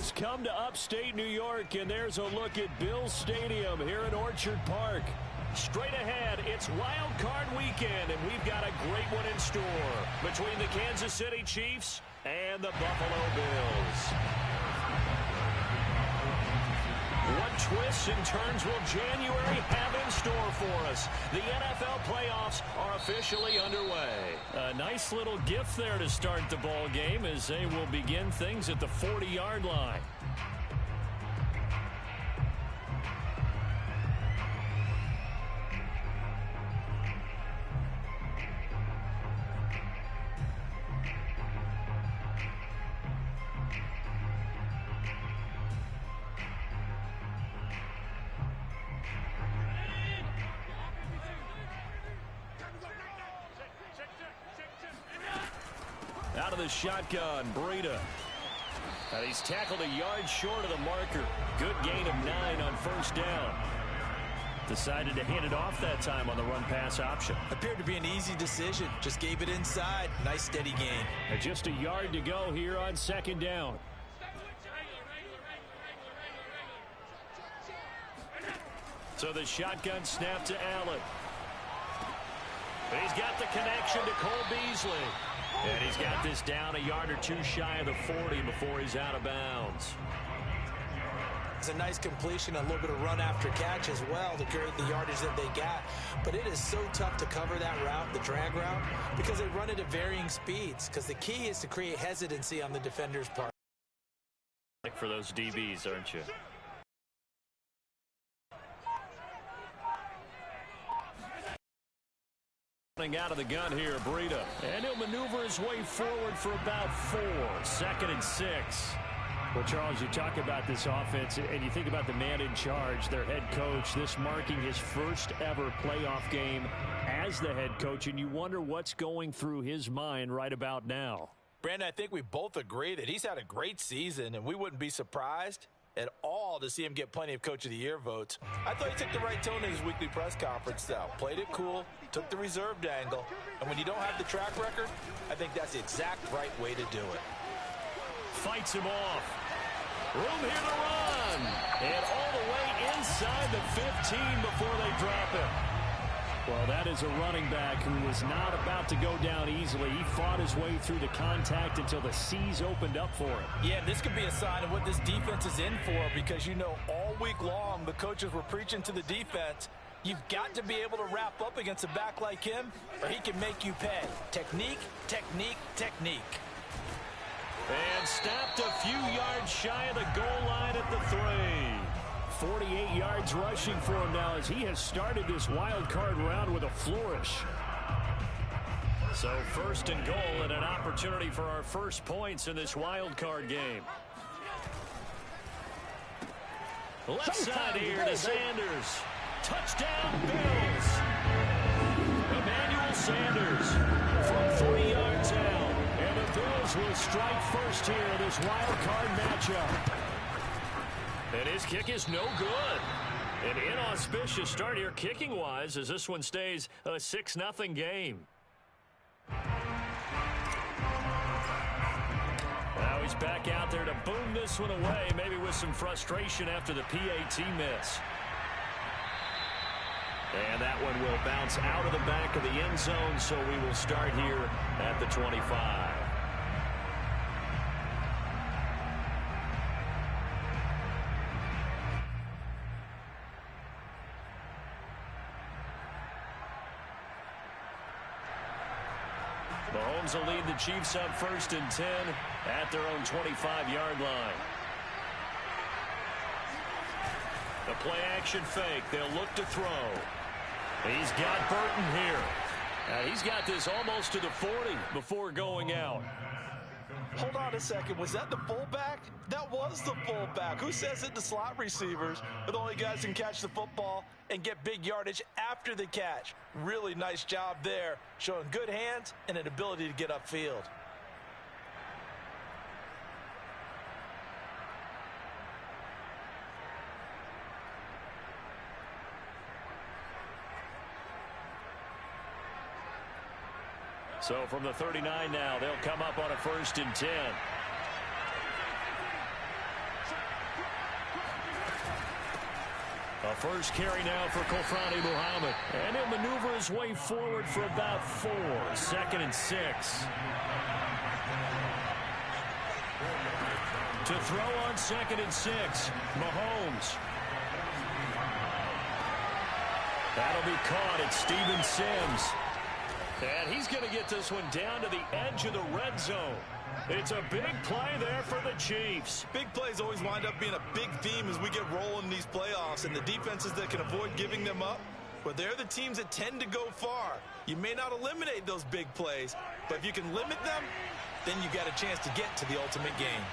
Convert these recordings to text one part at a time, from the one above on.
has come to upstate New York, and there's a look at Bills Stadium here in Orchard Park. Straight ahead, it's Wild Card Weekend, and we've got a great one in store between the Kansas City Chiefs and the Buffalo Bills. What twists and turns will January have in store for us? The NFL playoffs are officially underway. A nice little gift there to start the ball game as they will begin things at the 40-yard line. Out of the shotgun, Breida. He's tackled a yard short of the marker. Good gain of 9 on first down. Decided to hand it off that time on the run-pass option. Appeared to be an easy decision. Just gave it inside. Nice steady gain. And just a yard to go here on second down. So the shotgun snap to Allen. He's got the connection to Cole Beasley. And he's got this down a yard or two shy of the 40 before he's out of bounds. It's a nice completion, a little bit of run after catch as well to create the yardage that they got. But it is so tough to cover that route, the drag route, because they run it at varying speeds. Because the key is to create hesitancy on the defender's part. For those DBs, aren't you? Out of the gun here, Breida. And he'll maneuver his way forward for about 4. 2nd and 6. Well, Charles, you talk about this offense, and you think about the man in charge, their head coach, this marking his first ever playoff game as the head coach, and you wonder what's going through his mind right about now. Brandon, I think we both agree that he's had a great season, and we wouldn't be surprised at all to see him get plenty of Coach of the Year votes. I thought he took the right tone in his weekly press conference, though. Played it cool, took the reserved angle, and when you don't have the track record, I think that's the exact right way to do it. Fights him off. Room here to run. And all the way inside the 15 before they drop him. Well, that is a running back who was not about to go down easily. He fought his way through the contact until the C's opened up for him. Yeah, this could be a sign of what this defense is in for, because you know all week long the coaches were preaching to the defense, you've got to be able to wrap up against a back like him or he can make you pay. Technique, technique, technique. And stopped a few yards shy of the goal line at the 3. 48 yards rushing for him now as he has started this wild card round with a flourish. So 1st and goal and an opportunity for our first points in this wild card game. Left side here to Sanders. Touchdown Bills. Emmanuel Sanders from 40 yards out. And the Bills will strike first here in this wild card matchup. And his kick is no good. An inauspicious start here kicking-wise as this one stays a 6-0 game. Now he's back out there to boom this one away, maybe with some frustration after the PAT miss. And that one will bounce out of the back of the end zone, so we will start here at the 25. Mahomes will lead the Chiefs up 1st and 10 at their own 25-yard line. The play action fake. They'll look to throw. He's got Burton here. He's got this almost to the 40 before going out. Hold on a second. Was that the fullback? That was the fullback. Who says it to slot receivers are the only guys who can catch the football and get big yardage after the catch? Really nice job there, showing good hands and an ability to get upfield. So from the 39 now, they'll come up on a 1st and 10. first carry now for Kofrani Muhammad. And he'll maneuver his way forward for about 4. 2nd and 6. To throw on 2nd and 6, Mahomes. That'll be caught at Steven Sims. And he's going to get this one down to the edge of the red zone. It's a big play there for the Chiefs. Big plays always wind up being a big theme as we get rolling in these playoffs. And the defenses that can avoid giving them up, well, they're the teams that tend to go far. You may not eliminate those big plays, but if you can limit them, then you got a chance to get to the ultimate game.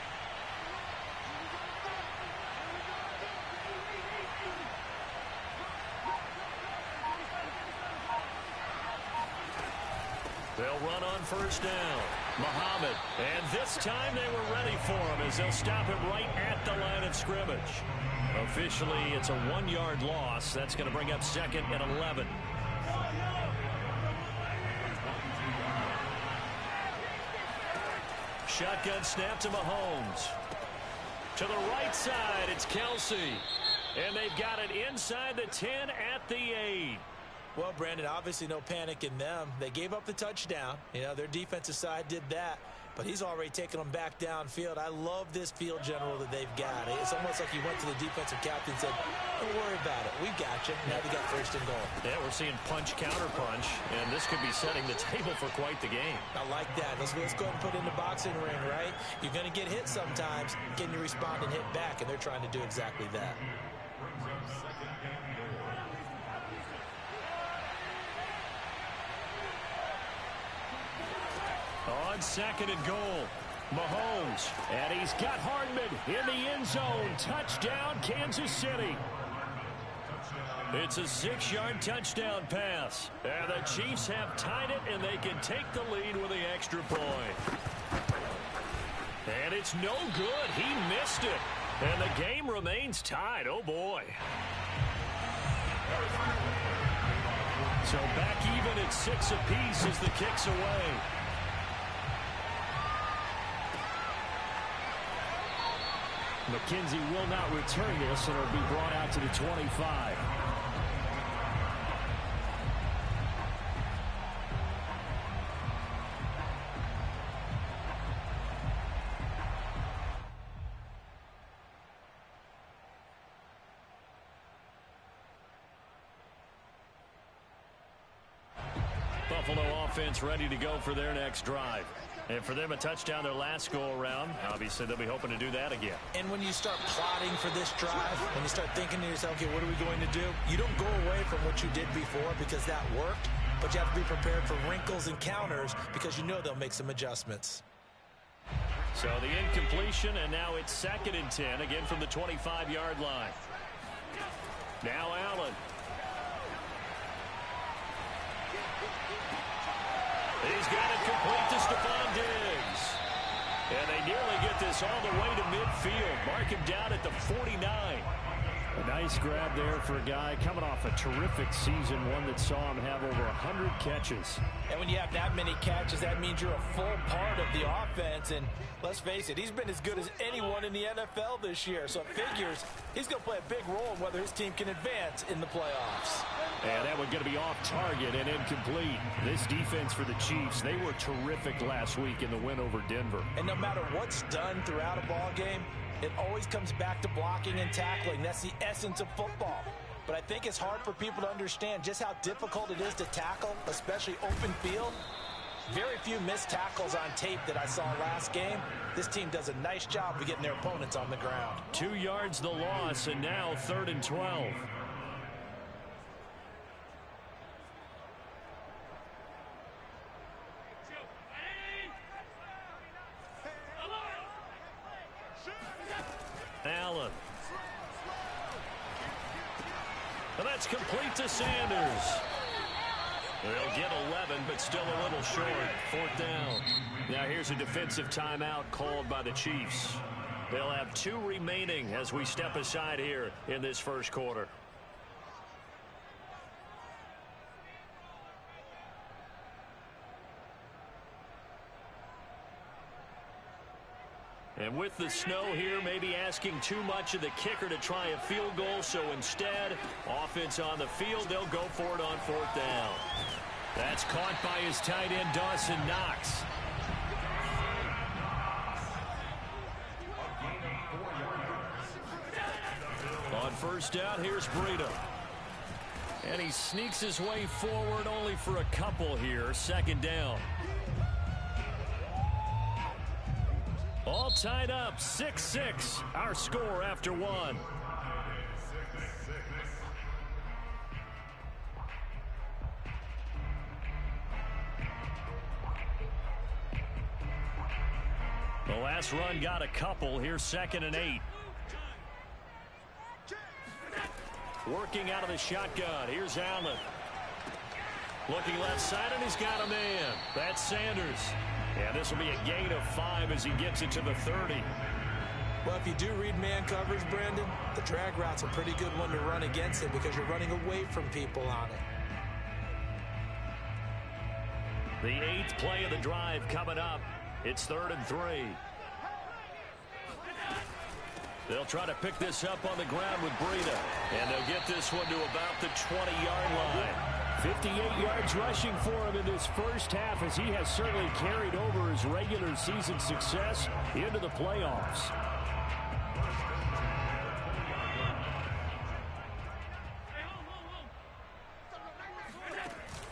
They'll run on first down. Muhammad. And this time they were ready for him as they'll stop him right at the line of scrimmage. Officially, it's a 1-yard loss. That's going to bring up 2nd and 11. Shotgun snap to Mahomes. To the right side, it's Kelsey. And they've got it inside the 10 at the 8. Well, Brandon, obviously no panic in them. They gave up the touchdown. You know, their defensive side did that. But he's already taken them back downfield. I love this field general that they've got. It's almost like he went to the defensive captain and said, don't worry about it. We got you. Now they got 1st and goal. Yeah, we're seeing punch, counter punch. And this could be setting the table for quite the game. I like that. Let's go ahead and put it in the boxing ring, right? You're going to get hit sometimes. Can you respond and hit back? And they're trying to do exactly that. On 2nd and goal, Mahomes. And he's got Hardman in the end zone. Touchdown, Kansas City. It's a 6-yard touchdown pass. And the Chiefs have tied it, and they can take the lead with the extra point. And it's no good. He missed it. And the game remains tied. Oh, boy. So back even at 6 apiece as the kick's away. McKenzie will not return this, and it'll be brought out to the 25. Buffalo offense ready to go for their next drive. And for them, a touchdown their last go-around. Obviously, they'll be hoping to do that again. And when you start plotting for this drive, when you start thinking to yourself, okay, what are we going to do? You don't go away from what you did before because that worked, but you have to be prepared for wrinkles and counters because you know they'll make some adjustments. So the incompletion, and now it's 2nd and 10, again from the 25-yard line. Now Allen. He's got it complete to Stephon Diggs. And they nearly get this all the way to midfield. Mark him down at the 49. A nice grab there for a guy coming off a terrific season, one that saw him have over 100 catches. And when you have that many catches, that means you're a full part of the offense. And let's face it, he's been as good as anyone in the NFL this year. So it figures he's going to play a big role in whether his team can advance in the playoffs. And that one going to be off target and incomplete. This defense for the Chiefs, they were terrific last week in the win over Denver. And no matter what's done throughout a ball game, it always comes back to blocking and tackling. That's the essence of football. But I think it's hard for people to understand just how difficult it is to tackle, especially open field. Very few missed tackles on tape that I saw last game. This team does a nice job of getting their opponents on the ground. 2 yards the loss, and now 3rd and 12. Allen. And that's complete to Sanders. They'll get 11, but still a little short. 4th down. Now here's a defensive timeout called by the Chiefs. They'll have 2 remaining as we step aside here in this first quarter. And with the snow here, maybe asking too much of the kicker to try a field goal. So instead, offense on the field, they'll go for it on 4th down. That's caught by his tight end, Dawson Knox. On 1st down, here's Breida. And he sneaks his way forward only for a couple here. 2nd down. All tied up, 6-6, our score after 1. The last run got a couple. Here's 2nd and 8. Working out of the shotgun. Here's Allen. Looking left side, and he's got a man. That's Sanders. Yeah, this will be a gain of 5 as he gets it to the 30. Well, if you do read man coverage, Brandon, the drag route's a pretty good one to run against it because you're running away from people on it. The 8th play of the drive coming up. It's 3rd and 3. They'll try to pick this up on the ground with Breida. And they'll get this one to about the 20-yard line. 58 yards rushing for him in this first half as he has certainly carried over his regular season success into the playoffs.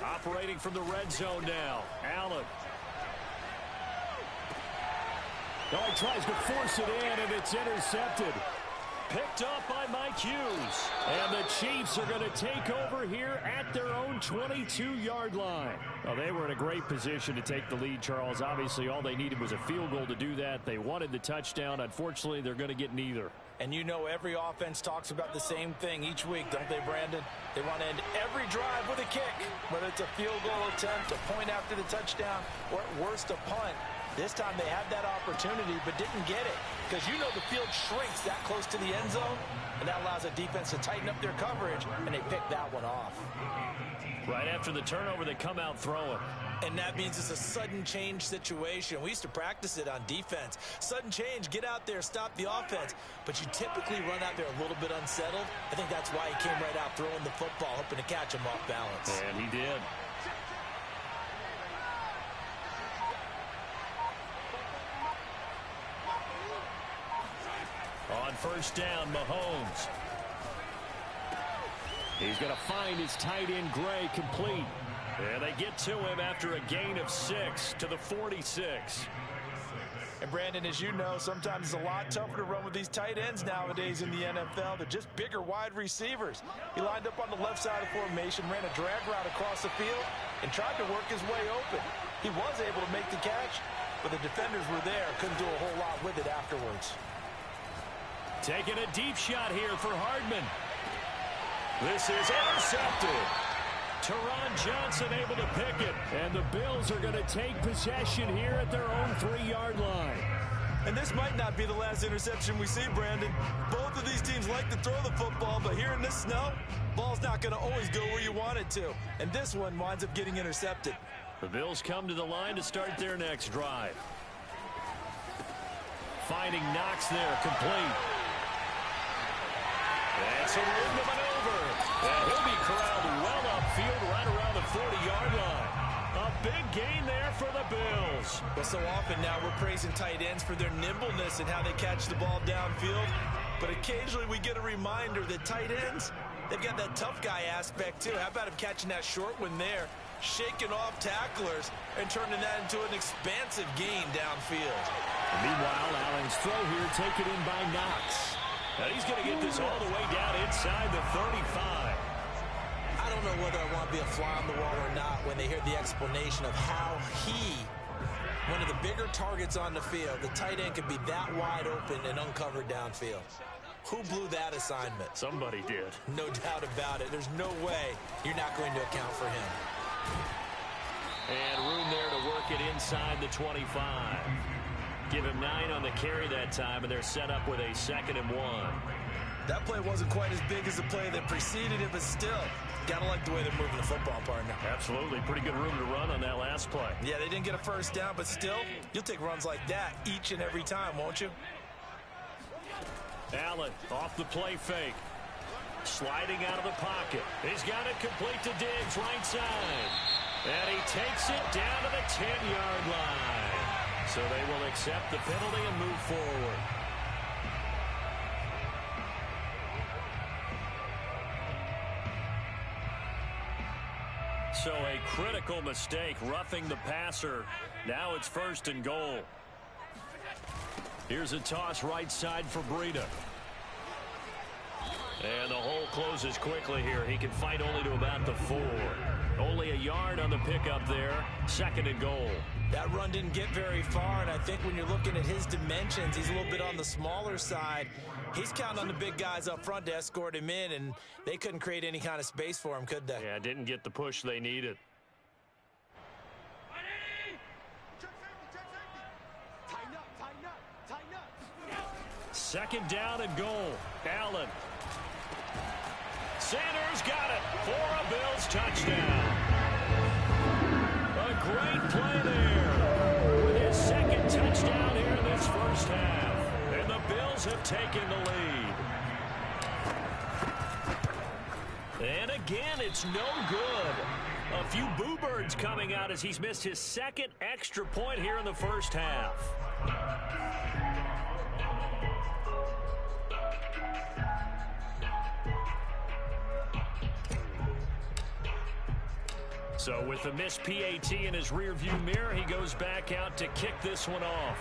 Operating from the red zone now, Allen. Oh, he tries to force it in, and it's intercepted. Picked up by Mike Hughes. And the Chiefs are going to take over here at their own 22-yard line. Well, they were in a great position to take the lead, Charles. Obviously, all they needed was a field goal to do that. They wanted the touchdown. Unfortunately, they're going to get neither. And you know every offense talks about the same thing each week, don't they, Brandon? They want to end every drive with a kick, whether it's a field goal attempt, a point after the touchdown, or at worst, a punt. This time they had that opportunity but didn't get it because you know the field shrinks that close to the end zone, and that allows a defense to tighten up their coverage, and they pick that one off. Right after the turnover, they come out throwing. And that means it's a sudden change situation. We used to practice it on defense. Sudden change, get out there, stop the offense. But you typically run out there a little bit unsettled. I think that's why he came right out throwing the football, hoping to catch him off balance. And he did. On 1st down, Mahomes. He's going to find his tight end, Gray, complete. And they get to him after a gain of 6 to the 46. And Brandon, as you know, sometimes it's a lot tougher to run with these tight ends nowadays in the NFL. They're just bigger wide receivers. He lined up on the left side of the formation, ran a drag route across the field, and tried to work his way open. He was able to make the catch, but the defenders were there. Couldn't do a whole lot with it afterwards. Taking a deep shot here for Hardman. This is intercepted. Teron Johnson able to pick it. And the Bills are going to take possession here at their own 3-yard line. And this might not be the last interception we see, Brandon. Both of these teams like to throw the football, but here in this snow, ball's not going to always go where you want it to. And this one winds up getting intercepted. The Bills come to the line to start their next drive. Finding Knox there, complete. That's a ring to maneuver. And he'll be corralled well upfield right around the 40-yard line. A big gain there for the Bills. Well, so often now we're praising tight ends for their nimbleness and how they catch the ball downfield. But occasionally we get a reminder that tight ends, they've got that tough guy aspect too. How about him catching that short one there, shaking off tacklers, and turning that into an expansive gain downfield. And meanwhile, Allen's throw here taken in by Knox. Now he's going to get this all the way down inside the 35. I don't know whether I want to be a fly on the wall or not when they hear the explanation of how he, one of the bigger targets on the field, the tight end could be that wide open and uncovered downfield. Who blew that assignment? Somebody did. No doubt about it. There's no way you're not going to account for him. And room there to work it inside the 25. Give him 9 on the carry that time, and they're set up with a 2nd and 1. That play wasn't quite as big as the play that preceded it, but still, gotta like the way they're moving the football, partner. Absolutely. Pretty good room to run on that last play. Yeah, they didn't get a first down, but still, you'll take runs like that each and every time, won't you? Allen off the play fake. Sliding out of the pocket. He's got it complete to Diggs, right side. And he takes it down to the 10-yard line. So they will accept the penalty and move forward. So a critical mistake, roughing the passer. Now it's 1st and goal. Here's a toss right side for Breida. And the hole closes quickly here. He can fight only to about the 4. Only a yard on the pickup there. 2nd and goal. That run didn't get very far, and I think when you're looking at his dimensions, he's a little bit on the smaller side. He's counting on the big guys up front to escort him in, and they couldn't create any kind of space for him, could they? Yeah, didn't get the push they needed. Second down and goal. Allen. Sanders got it for a Bills touchdown. A great play there with his 2nd touchdown here in this first half. And the Bills have taken the lead. And again, it's no good. A few boo birds coming out as he's missed his 2nd extra point here in the first half. So with the missed PAT in his rearview mirror, he goes back out to kick this one off.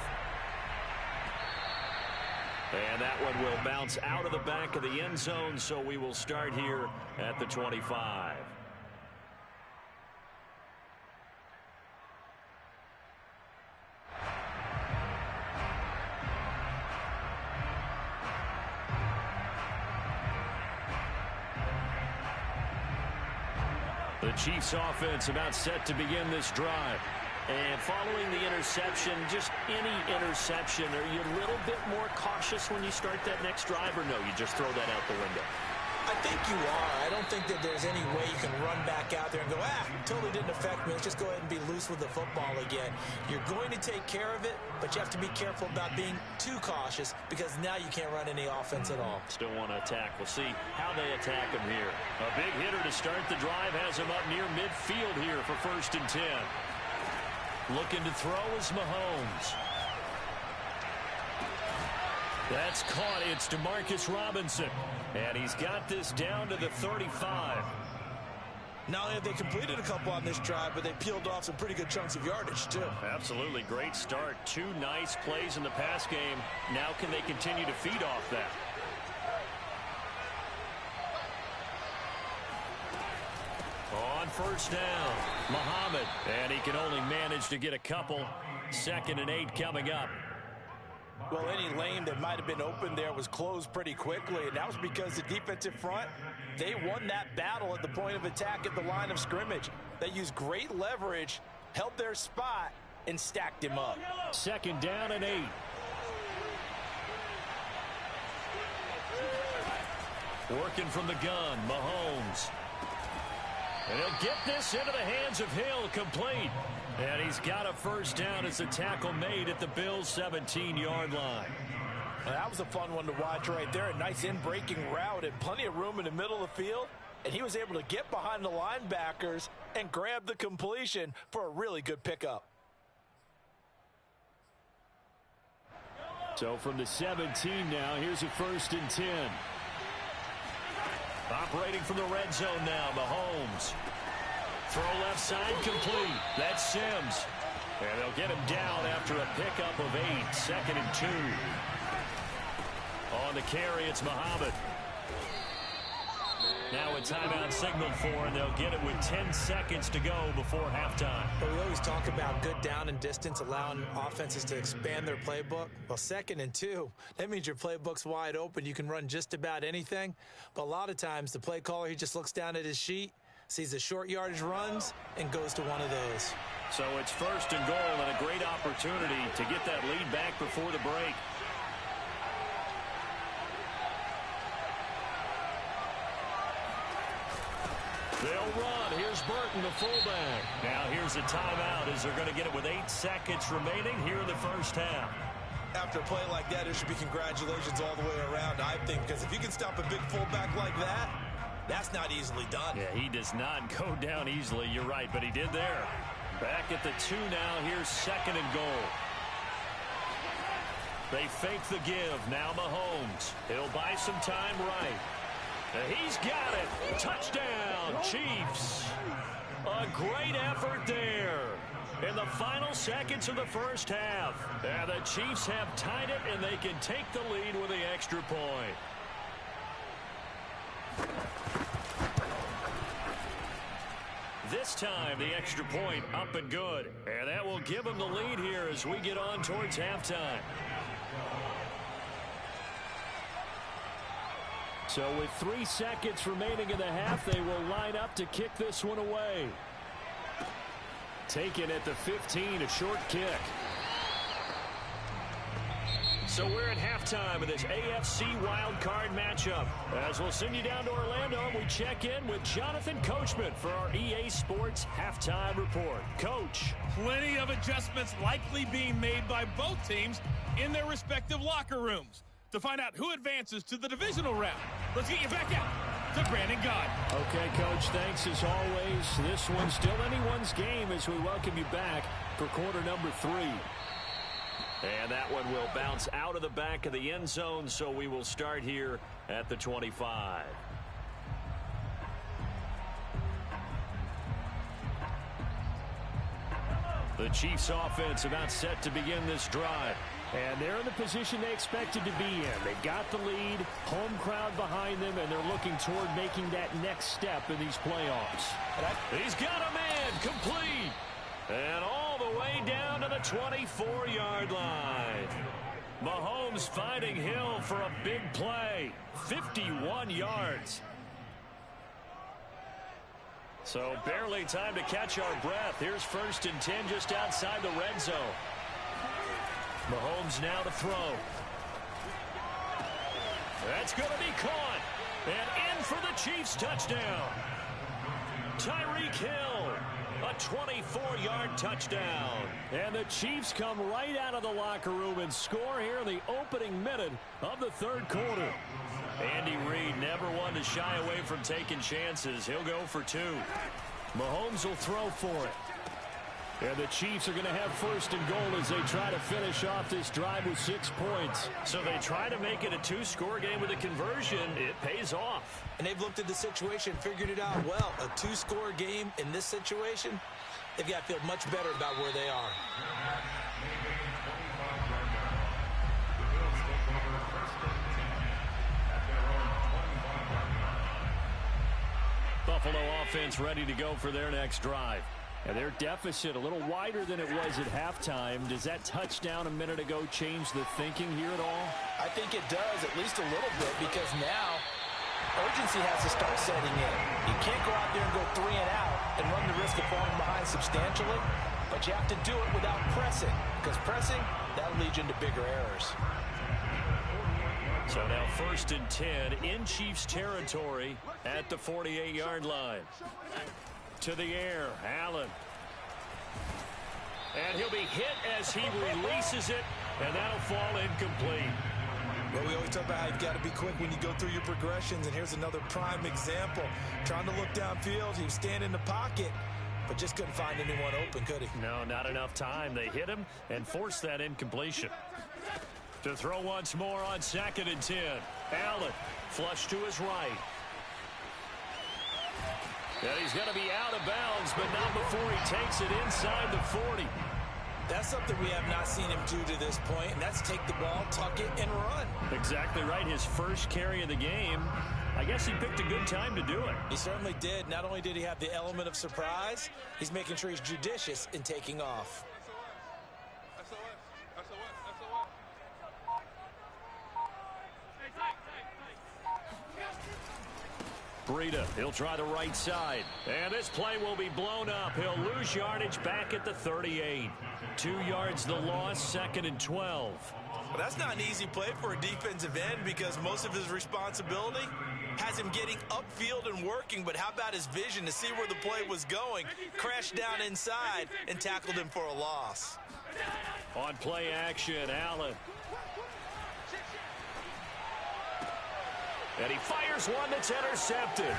And that one will bounce out of the back of the end zone, so we will start here at the 25. The Chiefs offense about set to begin this drive. And following the interception, just any interception, are you a little bit more cautious when you start that next drive, or no, you just throw that out the window? I think you are. I don't think that there's any way you can run back out there and go, totally didn't affect me. Let's just go ahead and be loose with the football again. You're going to take care of it, but you have to be careful about being too cautious because now you can't run any offense at all. Still want to attack. We'll see how they attack him here. A big hitter to start the drive has him up near midfield here for 1st and 10. Looking to throw is Mahomes. That's caught. It's Demarcus Robinson. And he's got this down to the 35. Not only have they completed a couple on this drive, but they peeled off some pretty good chunks of yardage, too. Absolutely. Great start. 2 nice plays in the pass game. Now can they continue to feed off that? On 1st down, Muhammad. And he can only manage to get a couple. 2nd and 8 coming up. Well, any lane that might have been open there was closed pretty quickly, and that was because the defensive front, they won that battle at the point of attack at the line of scrimmage. They used great leverage, held their spot, and stacked him up. 2nd down and 8. Working from the gun, Mahomes. And he'll get this into the hands of Hill, complete. And he's got a 1st down as the tackle made at the Bills' 17-yard line. Well, that was a fun one to watch right there. A nice in-breaking route and plenty of room in the middle of the field. And he was able to get behind the linebackers and grab the completion for a really good pickup. So from the 17 now, here's a 1st and 10. Operating from the red zone now, Mahomes. Throw left side complete. That's Sims. And they'll get him down after a pickup of 8. 2nd and 2. On the carry, it's Muhammad. Now a timeout signaled for, and they'll get it with 10 seconds to go before halftime. But we always talk about good down and distance, allowing offenses to expand their playbook. Well, 2nd and 2, that means your playbook's wide open. You can run just about anything. But a lot of times, the play caller, he just looks down at his sheet, sees the short yardage runs, and goes to one of those. So it's 1st and goal, and a great opportunity to get that lead back before the break. They'll run. Here's Burton, the fullback. Now here's a timeout as they're going to get it with 8 seconds remaining here in the first half. After a play like that, there should be congratulations all the way around, I think, because if you can stop a big fullback like that, that's not easily done. Yeah, he does not go down easily. You're right, but he did there. Back at the 2 now. Here's 2nd and goal. They fake the give. Now Mahomes. He'll buy some time right. He's got it. Touchdown, Chiefs. A great effort there in the final seconds of the first half. And the Chiefs have tied it, and they can take the lead with the extra point. This time, the extra point up and good. And that will give them the lead here as we get on towards halftime. So with 3 seconds remaining in the half, they will line up to kick this one away. Taken at the 15, a short kick. So we're at halftime of this AFC wildcard matchup. As we'll send you down to Orlando, we check in with Jonathan Coachman for our EA Sports Halftime Report. Coach. Plenty of adjustments likely being made by both teams in their respective locker rooms. To find out who advances to the divisional round, let's get you back out to Brandon Gaudin. Okay, Coach, thanks as always. This one's still anyone's game as we welcome you back for quarter number 3. And that one will bounce out of the back of the end zone, so we will start here at the 25. The Chiefs offense about set to begin this drive. And they're in the position they expected to be in. They got the lead, home crowd behind them, and they're looking toward making that next step in these playoffs. He's got a man complete. And all the way down to the 24-yard line. Mahomes finding Hill for a big play. 51 yards. So barely time to catch our breath. Here's 1st and 10 just outside the red zone. Mahomes now to throw. That's going to be caught. And in for the Chiefs touchdown. Tyreek Hill. A 24-yard touchdown. And the Chiefs come right out of the locker room and score here in the opening minute of the 3rd quarter. Andy Reid never one to shy away from taking chances. He'll go for 2. Mahomes will throw for it. And the Chiefs are going to have 1st and goal as they try to finish off this drive with 6 points. So they try to make it a 2-score game with a conversion. It pays off. And they've looked at the situation, figured it out well. A 2-score game in this situation, they've got to feel much better about where they are. Buffalo offense ready to go for their next drive. And their deficit a little wider than it was at halftime. Does that touchdown a minute ago change the thinking here at all? I think it does, at least a little bit, because now urgency has to start setting in. You can't go out there and go 3 and out and run the risk of falling behind substantially, but you have to do it without pressing, because pressing, that'll lead you into bigger errors. So now 1st and 10 in Chiefs territory at the 48-yard line. To the air, Allen. And he'll be hit as he releases it, and that'll fall incomplete. Well, we always talk about how you've got to be quick when you go through your progressions, and here's another prime example. Trying to look downfield, he was standing in the pocket, but just couldn't find anyone open, could he? No, not enough time. They hit him and forced that incompletion. To throw once more on 2nd and 10. Allen, flush to his right. And he's going to be out of bounds, but not before he takes it inside the 40. That's something we have not seen him do to this point, and that's take the ball, tuck it, and run. Exactly right. His first carry of the game. I guess he picked a good time to do it. He certainly did. Not only did he have the element of surprise, he's making sure he's judicious in taking off. Breida, he'll try the right side. And this play will be blown up. He'll lose yardage back at the 38. 2 yards the loss, 2nd and 12. Well, that's not an easy play for a defensive end because most of his responsibility has him getting upfield and working, but how about his vision to see where the play was going? Crashed down inside and tackled him for a loss. On play action, Allen. And he fires one that's intercepted.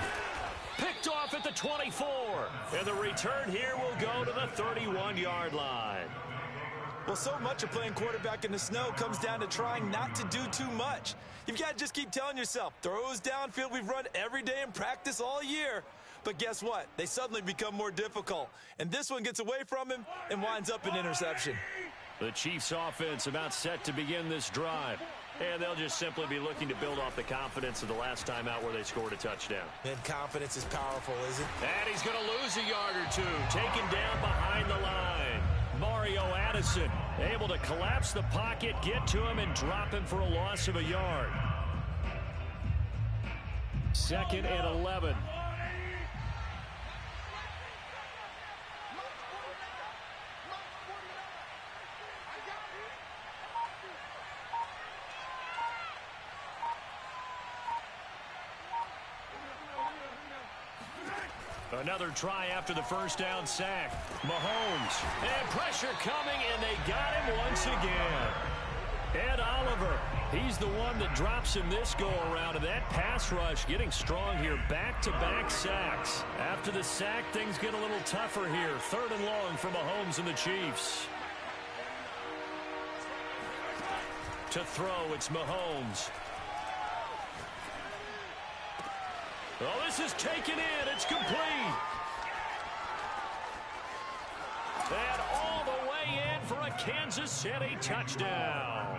Picked off at the 24. And the return here will go to the 31-yard line. Well, so much of playing quarterback in the snow comes down to trying not to do too much. You've got to just keep telling yourself, throws downfield we've run every day in practice all year. But guess what? They suddenly become more difficult. And this one gets away from him and winds up an interception. The Chiefs offense about set to begin this drive. And they'll just simply be looking to build off the confidence of the last time out where they scored a touchdown. And confidence is powerful, isn't it? And he's going to lose a yard or two. Taken down behind the line. Mario Addison able to collapse the pocket, get to him, and drop him for a loss of a yard. 2nd and 11. Another try after the first down sack. Mahomes. And pressure coming, and they got him once again. Ed Oliver, he's the one that drops him this go-around, and that pass rush getting strong here. Back-to-back sacks. After the sack, things get a little tougher here. 3rd and long for Mahomes and the Chiefs. To throw, it's Mahomes. Oh, this is taken in. It's complete. And all the way in for a Kansas City touchdown.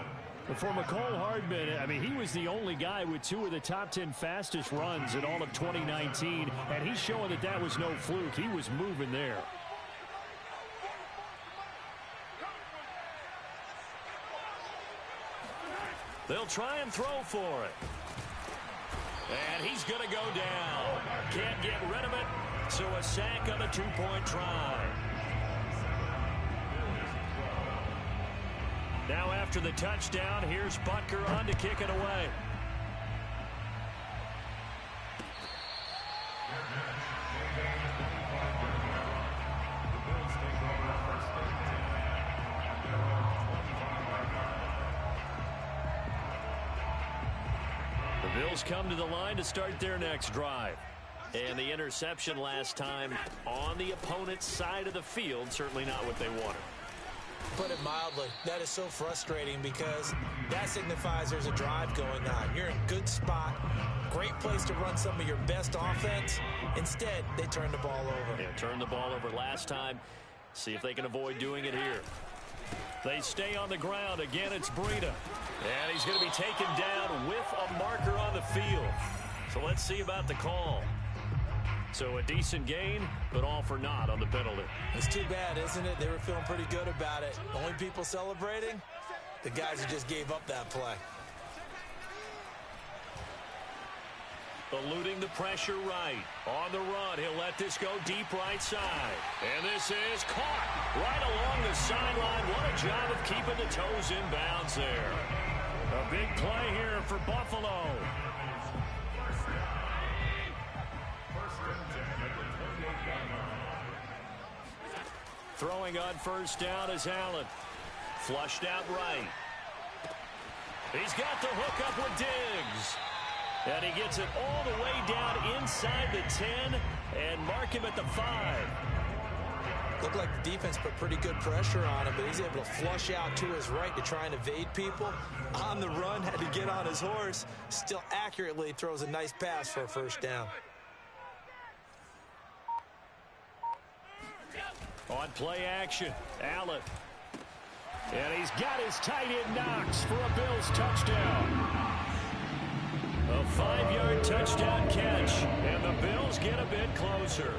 For McCole Hardman, I mean, he was the only guy with 2 of the top 10 fastest runs in all of 2019, and he's showing that that was no fluke. He was moving there. They'll try and throw for it. And he's going to go down. Can't get rid of it, so a sack on a 2-point try. Now after the touchdown, here's Butker on to kick it away. The Bills come to the line to start their next drive. And the interception last time on the opponent's side of the field, certainly not what they wanted. Put it mildly, that is so frustrating because that signifies there's a drive going on. You're in a good spot, great place to run some of your best offense. Instead, they turn the ball over. Yeah, turned the ball over last time. See if they can avoid doing it here. They stay on the ground. Again, it's Breida. And he's going to be taken down with a marker on the field. So let's see about the call. So a decent gain, but all for naught on the penalty. It's too bad, isn't it? They were feeling pretty good about it. Only people celebrating? The guys who just gave up that play. Eluding the pressure right. On the run, he'll let this go deep right side. And this is caught right along the sideline. What a job of keeping the toes in bounds there. A big play here for Buffalo. Throwing on first down is Allen. Flushed out right. He's got the hook up with Diggs. And he gets it all the way down inside the 10 and mark him at the 5. Looked like the defense put pretty good pressure on him, but he's able to flush out to his right to try and evade people. On the run, had to get on his horse. Still accurately throws a nice pass for a first down. On play action, Allen. And he's got his tight end Knox for a Bills touchdown. A 5-yard touchdown catch, and the Bills get a bit closer.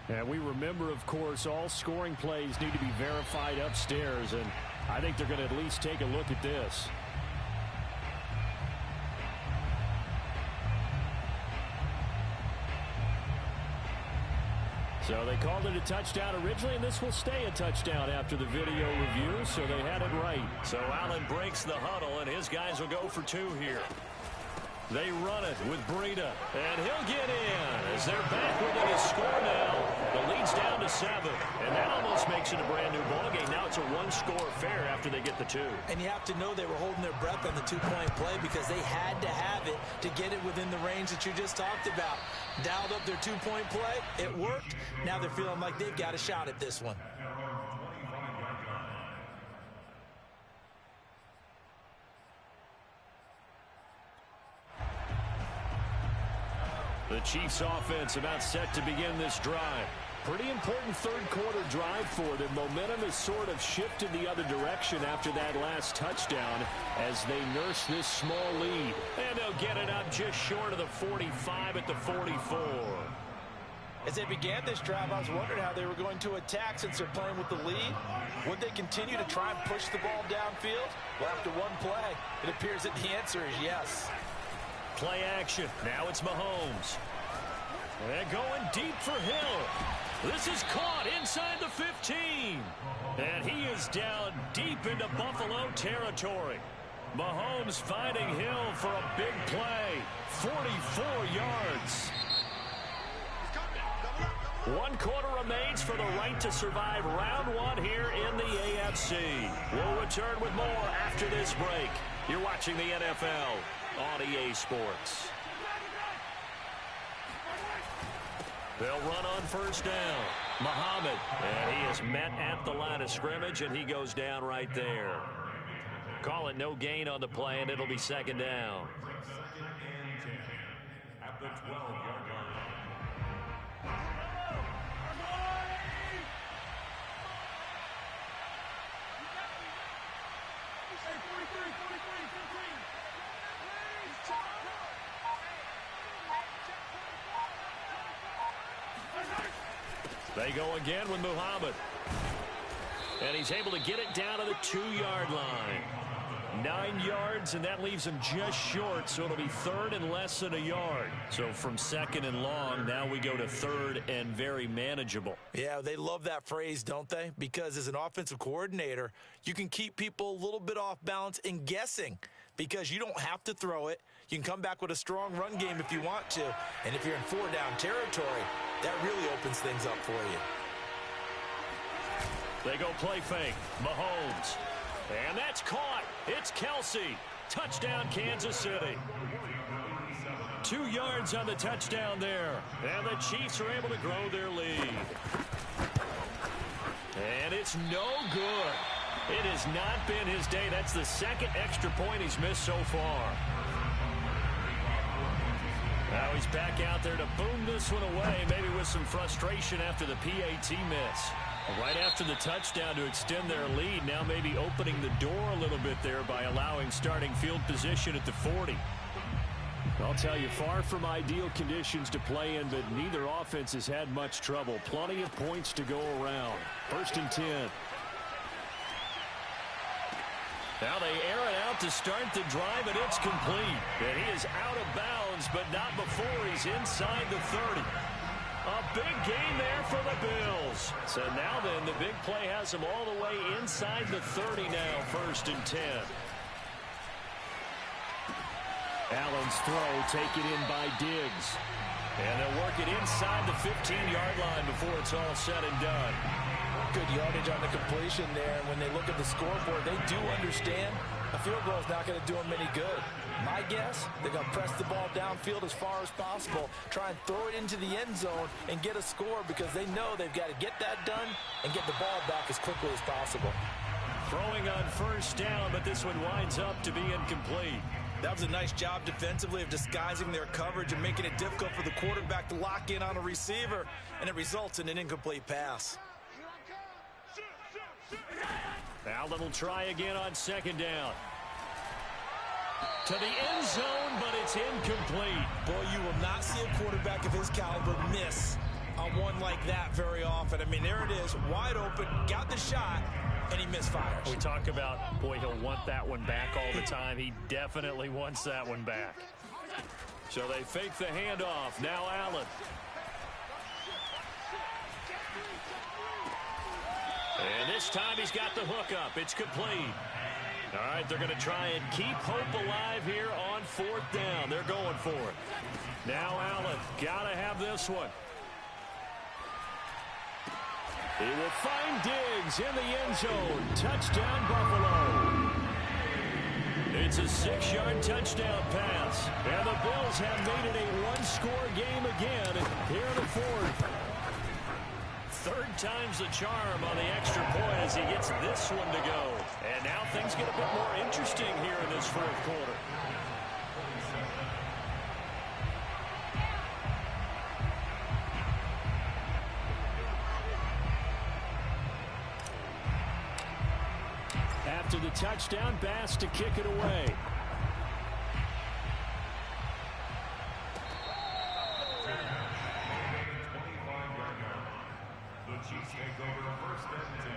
And we remember, of course, all scoring plays need to be verified upstairs, and I think they're going to at least take a look at this. So they called it a touchdown originally, and this will stay a touchdown after the video review, so they had it right. So Allen breaks the huddle, and his guys will go for 2 here. They run it with Breida, and he'll get in as they're back within a score now. The lead's down to 7, and that almost makes it a brand-new ballgame. Now it's a one-score affair after they get the 2. And you have to know they were holding their breath on the two-point play because they had to have it to get it within the range that you just talked about. Dialed up their two-point play. It worked. Now they're feeling like they've got a shot at this one. The Chiefs offense about set to begin this drive. Pretty important third-quarter drive for them. Momentum has sort of shifted the other direction after that last touchdown as they nurse this small lead. And they'll get it up just short of the 45 at the 44. As they began this drive, I was wondering how they were going to attack since they're playing with the lead. Would they continue to try and push the ball downfield? Well, after one play, it appears that the answer is yes. Play action. Now it's Mahomes. And going deep for Hill. This is caught inside the 15. And he is down deep into Buffalo territory. Mahomes finding Hill for a big play. 44 yards. 1 quarter remains for the right to survive round 1 here in the AFC. We'll return with more after this break. You're watching the NFL on EA Sports. They'll run on first down. Muhammad, and he is met at the line of scrimmage, and he goes down right there. Call it no gain on the play, and it'll be second down. At the 12-yard line. They go again with Muhammad. And he's able to get it down to the 2-yard line. 9 yards, and that leaves him just short, so it'll be third and less than a yard. So from second and long, now we go to third and very manageable. Yeah, they love that phrase, don't they? Because as an offensive coordinator, you can keep people a little bit off balance and guessing because you don't have to throw it. You can come back with a strong run game if you want to. And if you're in 4-down territory, that really opens things up for you. They go play fake. Mahomes. And that's caught. It's Kelsey. Touchdown, Kansas City. 2 yards on the touchdown there. And the Chiefs are able to grow their lead. And it's no good. It has not been his day. That's the second extra point he's missed so far. Now he's back out there to boom this one away, maybe with some frustration after the PAT miss. Right after the touchdown to extend their lead, now maybe opening the door a little bit there by allowing starting field position at the 40. I'll tell you, far from ideal conditions to play in, but neither offense has had much trouble. Plenty of points to go around. 1st and 10. Now they air it out to start the drive, and it's complete. And he is out of bounds, but not before he's inside the 30. A big gain there for the Bills. So now then, the big play has him all the way inside the 30 now, 1st and 10. Allen's throw taken in by Diggs. And they'll work it inside the 15-yard line before it's all said and done. Good yardage on the completion there. And when they look at the scoreboard, they do understand a field goal is not going to do them any good. My guess, they're going to press the ball downfield as far as possible, try and throw it into the end zone and get a score because they know they've got to get that done and get the ball back as quickly as possible. Throwing on first down, but this one winds up to be incomplete. That was a nice job defensively of disguising their coverage and making it difficult for the quarterback to lock in on a receiver, and it results in an incomplete pass. Allen will try again on second down. To the end zone, but it's incomplete. Boy, you will not see a quarterback of his caliber miss on one like that very often. I mean, there it is, wide open, got the shot, and he misfires. We talk about, boy, he'll want that one back all the time. He definitely wants that one back. So they fake the handoff. Now Allen. And this time he's got the hook up. It's complete. All right, they're going to try and keep hope alive here on 4th down. They're going for it. Now Allen, got to have this one. He will find Diggs in the end zone. Touchdown, Buffalo. It's a 6-yard touchdown pass. And the Bills have made it a one-score game again here in the 4th. 3rd time's the charm on the extra point as he gets this one to go. And now things get a bit more interesting here in this 4th quarter. After the touchdown, Bass to kick it away. The Chiefs take over 1st and 10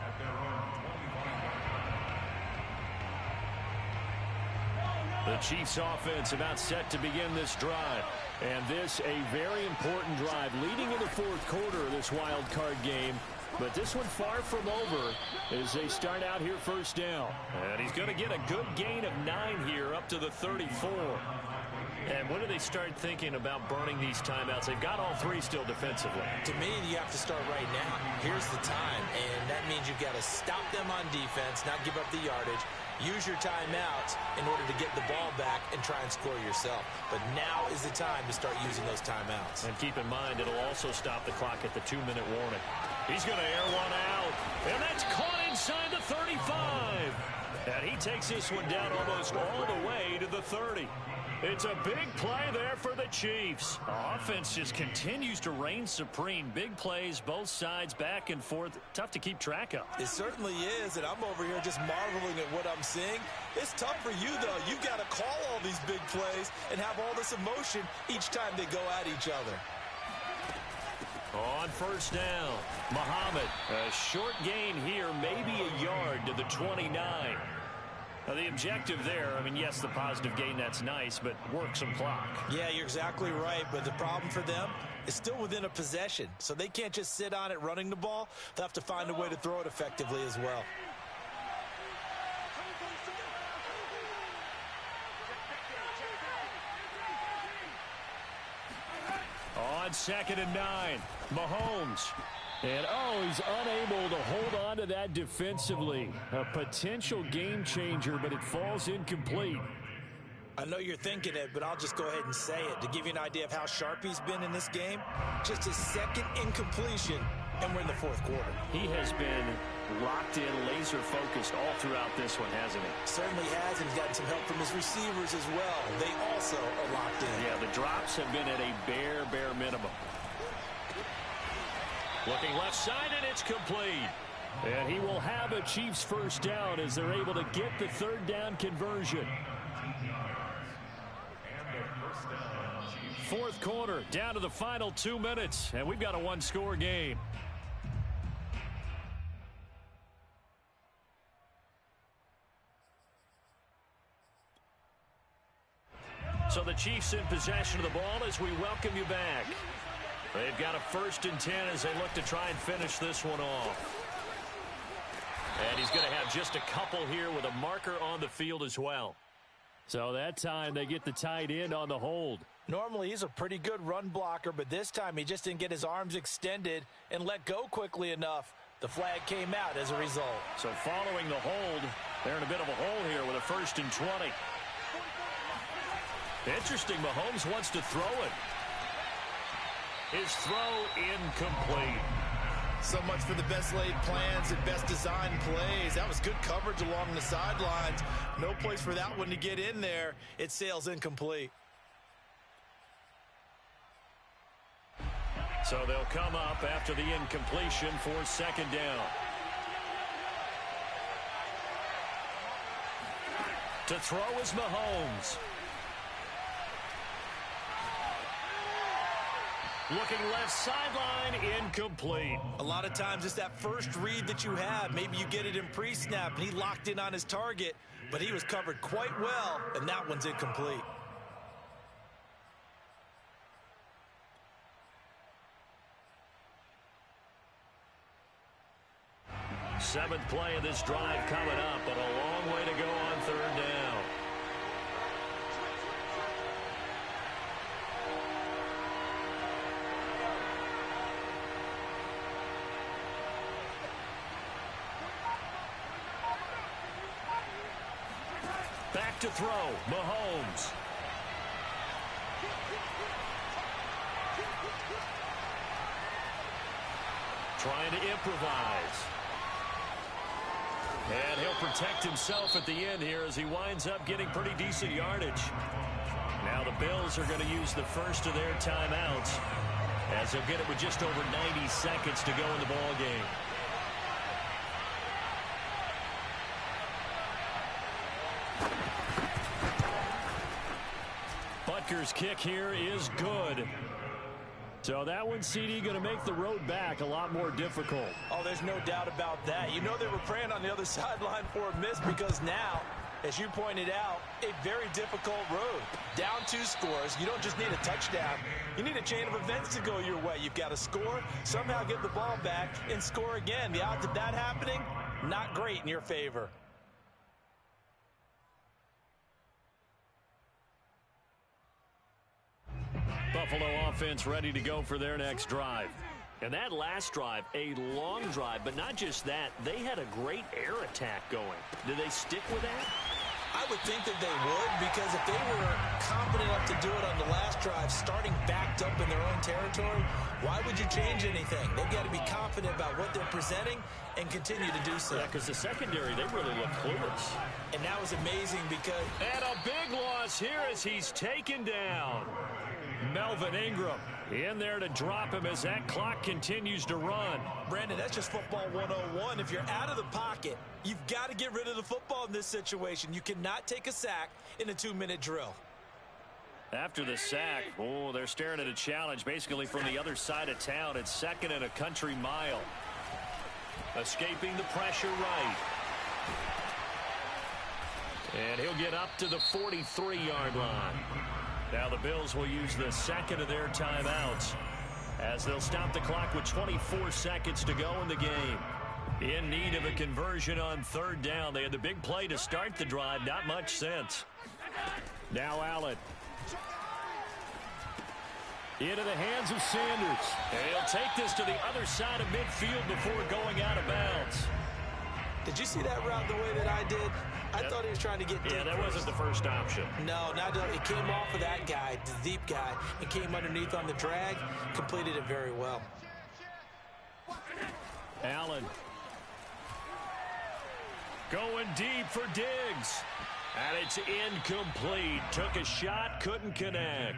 at their own 25-yard line. The Chiefs offense about set to begin this drive. And this a very important drive leading in the 4th quarter of this wild card game. But this one far from over as they start out here 1st down. And he's going to get a good gain of 9 here up to the 34. And when do they start thinking about burning these timeouts? They've got all 3 still defensively. To me, you have to start right now. Here's the time, and that means you've got to stop them on defense, not give up the yardage, use your timeouts in order to get the ball back and try and score yourself. But now is the time to start using those timeouts. And keep in mind, it'll also stop the clock at the 2-minute warning. He's going to air one out, and that's caught inside the 35. And he takes this one down almost all the way to the 30. It's a big play there for the Chiefs. Offense just continues to reign supreme. Big plays, both sides, back and forth. Tough to keep track of. It certainly is, and I'm over here just marveling at what I'm seeing. It's tough for you, though. You've got to call all these big plays and have all this emotion each time they go at each other. On 1st down, Muhammad, a short gain here, maybe a yard to the 29. Now, the objective there, I mean, yes, the positive gain, that's nice, but work some clock. Yeah, you're exactly right, but the problem for them is still within a possession, so they can't just sit on it running the ball. They'll have to find a way to throw it effectively as well. On 2nd and 9, Mahomes. And, he's unable to hold on to that defensively. A potential game changer, but it falls incomplete. I know you're thinking it, but I'll just go ahead and say it. To give you an idea of how sharp he's been in this game, just his 2nd incompletion, and we're in the 4th quarter. He has been locked in, laser-focused all throughout this one, hasn't he? Certainly has, and he's gotten some help from his receivers as well. They also are locked in. Yeah, the drops have been at a bare minimum. Looking left side, and it's complete. And he will have a Chiefs 1st down as they're able to get the 3rd down conversion. 4th quarter, down to the final 2 minutes, and we've got a one-score game. So the Chiefs in possession of the ball as we welcome you back. They've got a 1st and 10 as they look to try and finish this one off. And he's going to have just a couple here with a marker on the field as well. So that time they get the tight end on the hold. Normally he's a pretty good run blocker, but this time he just didn't get his arms extended and let go quickly enough. The flag came out as a result. So following the hold, they're in a bit of a hole here with a 1st and 20. Interesting, Mahomes wants to throw it. His throw incomplete. So much for the best laid plans and best designed plays. That was good coverage along the sidelines. No place for that one to get in there. It sails incomplete. So they'll come up after the incompletion for 2nd down. To throw is Mahomes. Looking left sideline, incomplete. A lot of times it's that first read that you have. Maybe you get it in pre-snap, and he locked in on his target, but he was covered quite well, and that one's incomplete. 7th play of this drive coming up, but a long way to go on 3rd down. Back to throw, Mahomes. Trying to improvise. And he'll protect himself at the end here as he winds up getting pretty decent yardage. Now the Bills are going to use the first of their timeouts as they'll get it with just over 90 seconds to go in the ball game. Butker's kick here is good. So that one, CD, going to make the road back a lot more difficult. Oh, there's no doubt about that. You know they were praying on the other sideline for a miss because now, as you pointed out, a very difficult road. Down 2 scores. You don't just need a touchdown. You need a chain of events to go your way. You've got to score, somehow get the ball back, and score again. The odds of that happening, not great in your favor. Buffalo offense ready to go for their next drive. And that last drive, a long drive, but not just that. They had a great air attack going. Do they stick with that? I would think that they would, because if they were confident enough to do it on the last drive, starting backed up in their own territory, why would you change anything? They've got to be confident about what they're presenting and continue to do so. Yeah, because the secondary, they really look clueless. And that was amazing because... And a big loss here as he's taken down. Melvin Ingram in there to drop him as that clock continues to run. Brandon, that's just football 101. If you're out of the pocket, you've got to get rid of the football in this situation. You cannot take a sack in a 2-minute drill. After the sack, oh, they're staring at a challenge basically from the other side of town. It's 2nd and a country mile. Escaping the pressure right. And he'll get up to the 43-yard line. Now the Bills will use the 2nd of their timeouts as they'll stop the clock with 24 seconds to go in the game. In need of a conversion on 3rd down. They had the big play to start the drive. Not much sense. Now Allen. Into the hands of Sanders. And he'll take this to the other side of midfield before going out of bounds. Did you see that route the way that I did? I thought he was trying to get deep. Yeah, that wasn't the first option. No, it came off of that guy, the deep guy, and came underneath on the drag. Completed it very well. Allen. Going deep for Diggs. And it's incomplete. Took a shot, couldn't connect.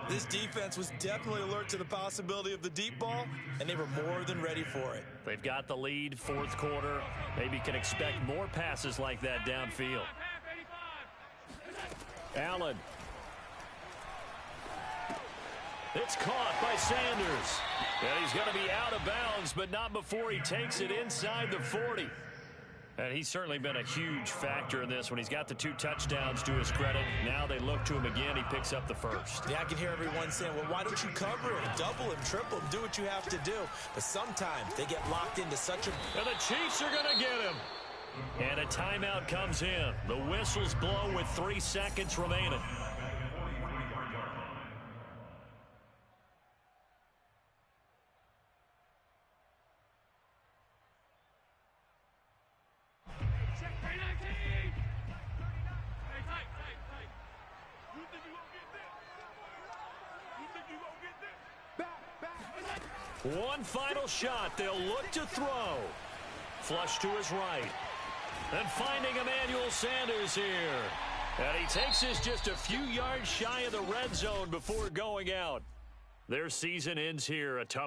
This defense was definitely alert to the possibility of the deep ball, and they were more than ready for it. They've got the lead, 4th quarter. Maybe can expect more passes like that downfield. Allen. It's caught by Sanders. And he's going to be out of bounds, but not before he takes it inside the 40. And he's certainly been a huge factor in this when he's got the 2 touchdowns to his credit. Now they look to him again. He picks up the first. Yeah, I can hear everyone saying, well, why don't you cover him, double him, triple him, do what you have to do. But sometimes they get locked into such a... And the Chiefs are going to get him. And a timeout comes in. The whistles blow with 3 seconds remaining. One final shot. They'll look to throw. Flush to his right. And finding Emmanuel Sanders here. And he takes this just a few yards shy of the red zone before going out. Their season ends here. A tough